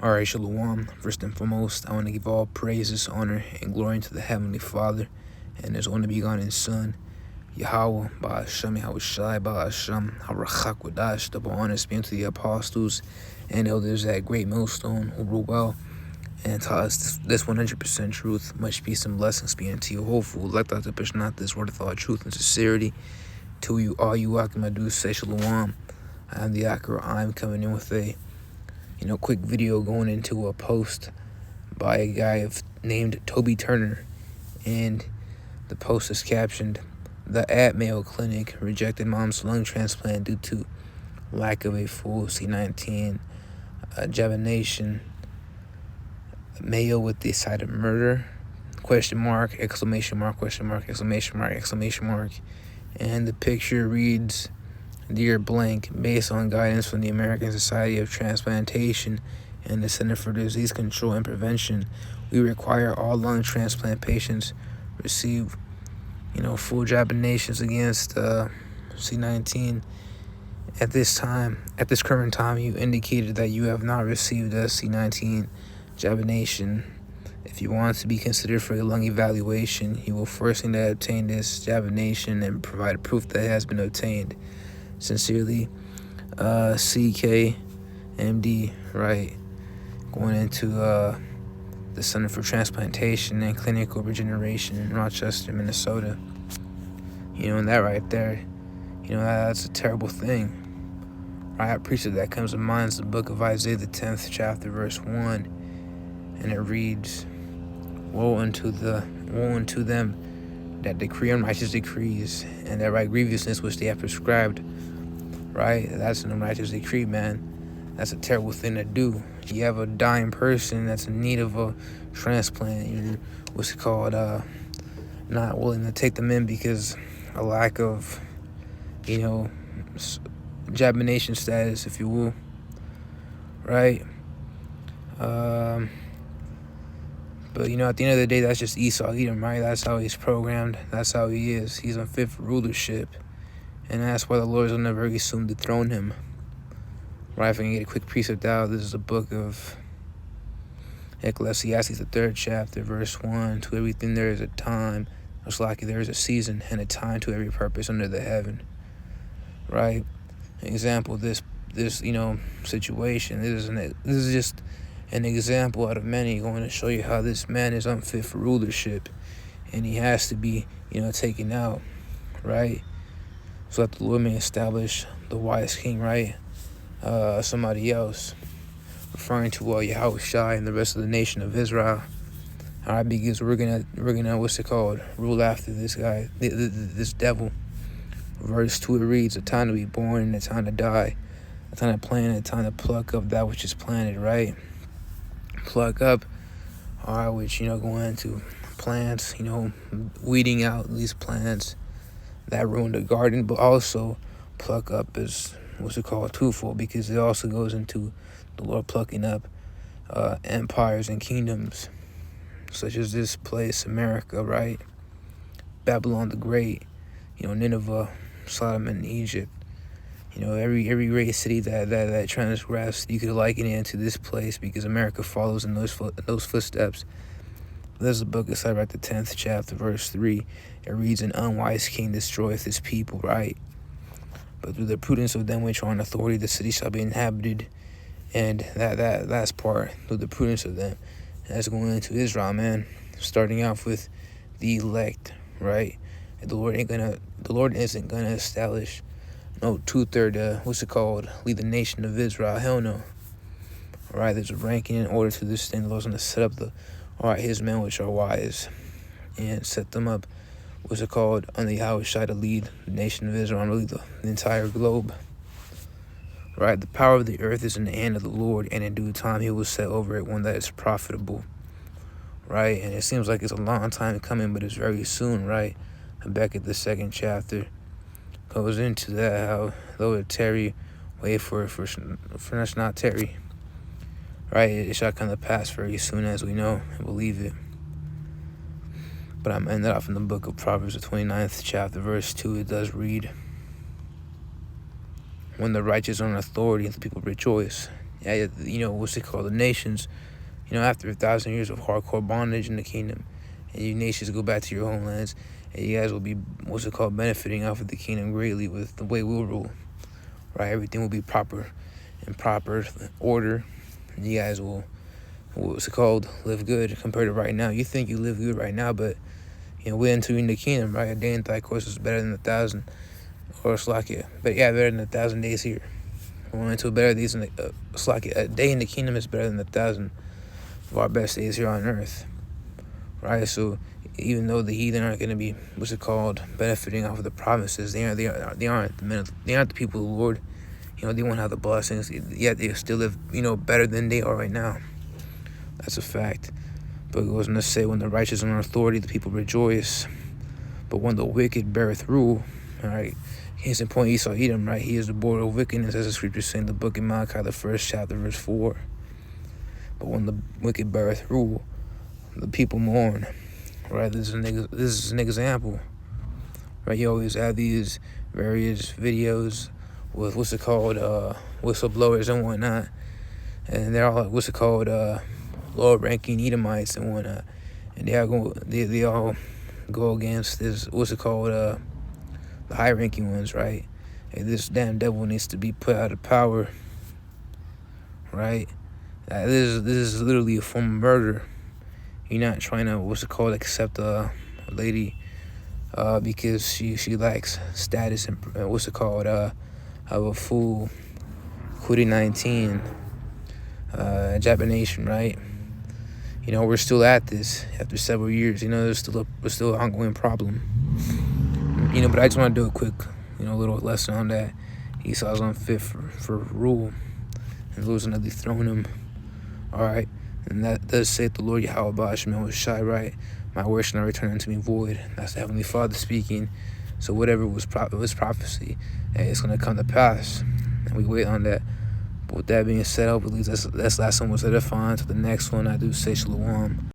Alright, Shalom. First and foremost, I want to give all praises, honor, and glory to the Heavenly Father and His only begotten Son, Yahweh, Ba'ashem, Yahushai, Ba'ashem, Harachak Wadash, double honors be unto the apostles and elders at Great Millstone who rule well and taught us this 100% truth. Much peace and blessings be unto you, hopeful, elect out to push not this word of thought, truth, and sincerity. To you, all you Akim say Shalom. I am the Akira. I'm coming in with a quick video going into a post by a guy named Toby Turner, and the post is captioned, "The at Mayo Clinic rejected mom's lung transplant due to lack of a full C19 examination. Mayo with the side of murder, question mark, exclamation mark, question mark, exclamation mark, exclamation mark." And the picture reads, "Dear blank, based on guidance from the American Society of Transplantation and the Center for Disease Control and Prevention, we require all lung transplant patients receive, full examinations against C19. At this current time, you indicated that you have not received a C19 examination. If you want to be considered for a lung evaluation, you will first need to obtain this examination and provide proof that it has been obtained. Sincerely, CK, MD, right?" Going into the Center for Transplantation and Clinical Regeneration in Rochester, Minnesota. And that right there, that's a terrible thing. Right? A precept that comes to mind is the book of Isaiah, the 10th chapter, verse 1. And it reads, Woe unto them that decree unrighteous decrees, and that right grievousness which they have prescribed." Right? That's an unrighteous decree, man. That's a terrible thing to do. You have a dying person that's in need of a transplant. You're, not willing to take them in because a lack of, examination status, if you will. Right? But, at the end of the day, that's just Esau Edom, right? That's how he's programmed. That's how he is. He's unfit for rulership. And that's why the Lord will never very soon dethrone him. Right, if I can get a quick precept out, this is the book of Ecclesiastes, the 3rd chapter, verse 1. "To everything there is a time, most likely there is a season, and a time to every purpose under the heaven." Right? An example of this situation. This is just an example out of many going to show you how this man is unfit for rulership, and he has to be, taken out, right? So that the Lord may establish the wise king, right? Somebody else, referring to Yahushai and the rest of the nation of Israel. All right, because we're gonna rule after this guy, this devil. Verse 2, it reads, "A time to be born and a time to die, a time to plant and a time to pluck up that which is planted," right? Pluck up, all right, which, going into plants, weeding out these plants that ruin the garden, but also pluck up is, twofold, because it also goes into the Lord plucking up empires and kingdoms, such as this place, America, right? Babylon the Great, Nineveh, Sodom, and Egypt. Every great city that transgressed, you could liken it to this place because America follows in those footsteps. There's a book of Sirach, the 10th chapter, verse 3. It reads, "An unwise king destroyeth his people," right? "But through the prudence of them which are in authority, the city shall be inhabited." And that last part, through the prudence of them, that's going into Israel, man. Starting off with the elect, right? And the Lord isn't gonna establish no two-third, lead the nation of Israel. Hell no. All right, there's a ranking in order to this thing. The Lord's going to set up his men which are wise, and set them up, under Yahushua to lead the nation of Israel and really the entire globe. Right, the power of the earth is in the hand of the Lord, and in due time he will set over it one that is profitable. Right, and it seems like it's a long time coming, but it's very soon, right? Back at the 2nd chapter goes into that, how though it tarry, wait for us not tarry. Right, it shall come to pass very soon, as we know and believe it. But I'm ended off in the book of Proverbs, the 29th chapter, verse 2. It does read, "When the righteous are in authority, the people rejoice, what's it called, the nations, after 1,000 years of hardcore bondage in the kingdom, and you nations go back to your homelands, and you guys will be, what's it called, benefiting off of the kingdom greatly with the way we'll rule, right? Everything will be in proper order, and you guys will, what's it called, live good compared to right now. You think you live good right now, but, we're entering the kingdom, right? A day in thy course is better than 1,000, or Slakia, but yeah, better than 1,000 days here. We're into a better days in the, Slakia, a day in the kingdom is better than 1,000 of our best days here on earth, right? So even though the heathen aren't going to be, what's it called, benefiting off of the promises, they aren't the people of the Lord. They won't have the blessings, yet they still live, better than they are right now. That's a fact. But it goes on to say, when the righteous are in authority, the people rejoice. But when the wicked beareth rule, all right, case in point, Esau Edom, right? He is the border of wickedness, as the scriptures say in the book of Malachi, the 1st chapter, verse 4. But when the wicked beareth rule, the people mourn, right? This is an example, right? You always have these various videos with, what's it called, whistleblowers and whatnot, and they're all, what's it called, lower-ranking Edomites and whatnot, and they all go against this, what's it called, the high-ranking ones, right? And this damn devil needs to be put out of power, right? This is literally a form of murder. You're not trying to, what's it called, accept a lady because she lacks status and, what's it called, of a fool, quitting 19, Japanese, right? We're still at this after several years. There's still an ongoing problem. But I just want to do a quick, little lesson on that. Esau's unfit for rule, and Lord's gonna dethrone him. All right, and that does say the Lord Yahweh Ba'ashim was shy, right? My word shall not return unto me void. That's the Heavenly Father speaking. So whatever was prophecy, it's gonna come to pass, and we wait on that. But with that being said, hopefully that's last one was edifying. To the next one, I do say shalom.